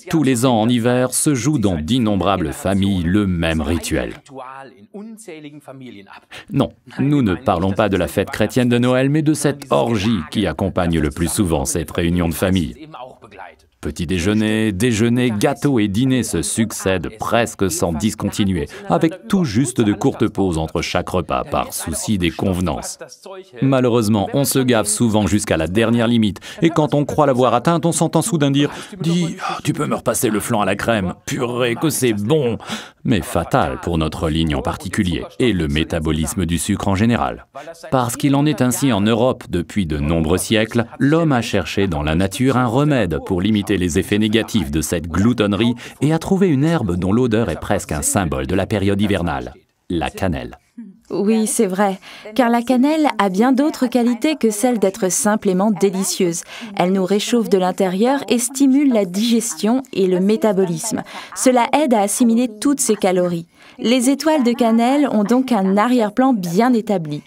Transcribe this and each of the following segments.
Tous les ans en hiver se joue dans d'innombrables familles le même rituel. Non, nous ne parlons pas de la fête chrétienne de Noël, mais de cette orgie qui accompagne le plus souvent cette réunion de famille. Petit déjeuner, déjeuner, gâteaux et dîners se succèdent presque sans discontinuer, avec tout juste de courtes pauses entre chaque repas par souci des convenances. Malheureusement, on se gave souvent jusqu'à la dernière limite, et quand on croit l'avoir atteinte, on s'entend soudain dire « Dis, tu peux me repasser le flan à la crème, purée que c'est bon !» Mais fatal pour notre ligne en particulier, et le métabolisme du sucre en général. Parce qu'il en est ainsi en Europe depuis de nombreux siècles, l'homme a cherché dans la nature un remède pour limiter les effets négatifs de cette gloutonnerie et a trouvé une herbe dont l'odeur est presque un symbole de la période hivernale, la cannelle. Oui, c'est vrai, car la cannelle a bien d'autres qualités que celle d'être simplement délicieuse. Elle nous réchauffe de l'intérieur et stimule la digestion et le métabolisme. Cela aide à assimiler toutes ces calories. Les étoiles de cannelle ont donc un arrière-plan bien établi.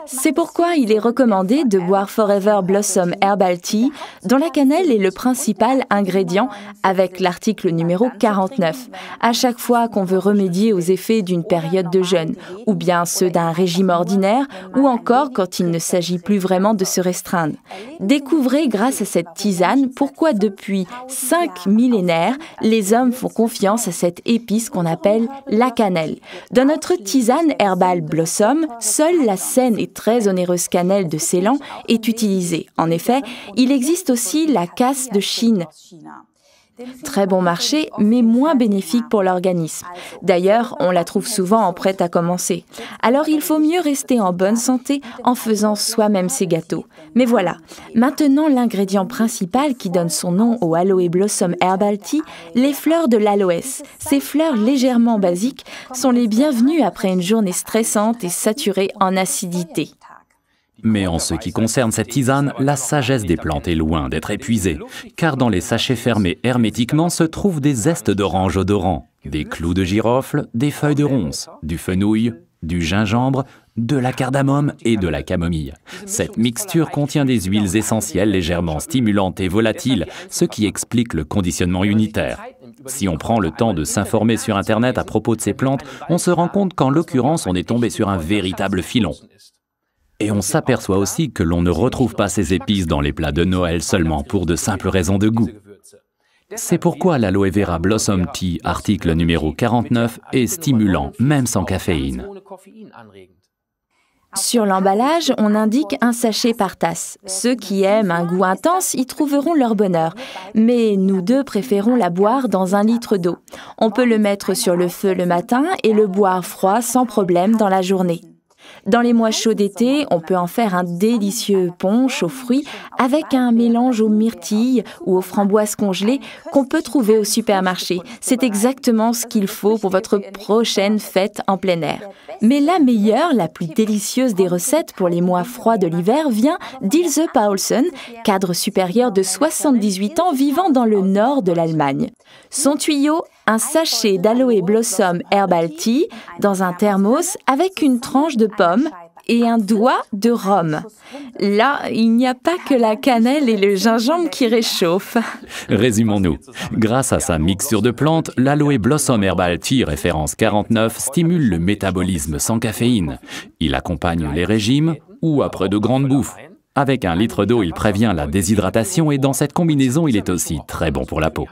C'est pourquoi il est recommandé de boire Forever Blossom Herbal Tea, dont la cannelle est le principal ingrédient, avec l'article numéro 49. À chaque fois qu'on veut remédier aux effets d'une période de jeûne, ou bien ceux d'un régime ordinaire, ou encore quand il ne s'agit plus vraiment de se restreindre. Découvrez grâce à cette tisane pourquoi depuis 5 millénaires, les hommes font confiance à cette épice qu'on appelle la cannelle. Dans notre tisane Herbal Blossom, seule la saine et très onéreuse cannelle de Ceylan est utilisée. En effet, il existe aussi la casse de Chine. Très bon marché, mais moins bénéfique pour l'organisme. D'ailleurs, on la trouve souvent en prêt à commencer. Alors il faut mieux rester en bonne santé en faisant soi-même ses gâteaux. Mais voilà, maintenant l'ingrédient principal qui donne son nom au Aloe Blossom Herbal Tea, les fleurs de l'aloès. Ces fleurs légèrement basiques sont les bienvenues après une journée stressante et saturée en acidité. Mais en ce qui concerne cette tisane, la sagesse des plantes est loin d'être épuisée, car dans les sachets fermés hermétiquement se trouvent des zestes d'orange odorants, des clous de girofle, des feuilles de ronce, du fenouil, du gingembre, de la cardamome et de la camomille. Cette mixture contient des huiles essentielles légèrement stimulantes et volatiles, ce qui explique le conditionnement unitaire. Si on prend le temps de s'informer sur Internet à propos de ces plantes, on se rend compte qu'en l'occurrence, on est tombé sur un véritable filon. Et on s'aperçoit aussi que l'on ne retrouve pas ces épices dans les plats de Noël seulement pour de simples raisons de goût. C'est pourquoi l'Aloe Vera Blossom Tea, article numéro 49, est stimulant, même sans caféine. Sur l'emballage, on indique un sachet par tasse. Ceux qui aiment un goût intense y trouveront leur bonheur. Mais nous deux préférons la boire dans 1 litre d'eau. On peut le mettre sur le feu le matin et le boire froid sans problème dans la journée. Dans les mois chauds d'été, on peut en faire un délicieux punch aux fruits avec un mélange aux myrtilles ou aux framboises congelées qu'on peut trouver au supermarché. C'est exactement ce qu'il faut pour votre prochaine fête en plein air. Mais la meilleure, la plus délicieuse des recettes pour les mois froids de l'hiver vient d'Ilse Paulsen, cadre supérieur de 78 ans vivant dans le nord de l'Allemagne. Son tuyau, un sachet d'Aloe Blossom Herbal Tea dans un thermos avec une tranche de pomme et un doigt de rhum. Là, il n'y a pas que la cannelle et le gingembre qui réchauffent. Résumons-nous. Grâce à sa mixture de plantes, l'Aloe Blossom Herbal Tea référence 49 stimule le métabolisme sans caféine. Il accompagne les régimes ou après de grandes bouffes. Avec 1 litre d'eau, il prévient la déshydratation et dans cette combinaison, il est aussi très bon pour la peau.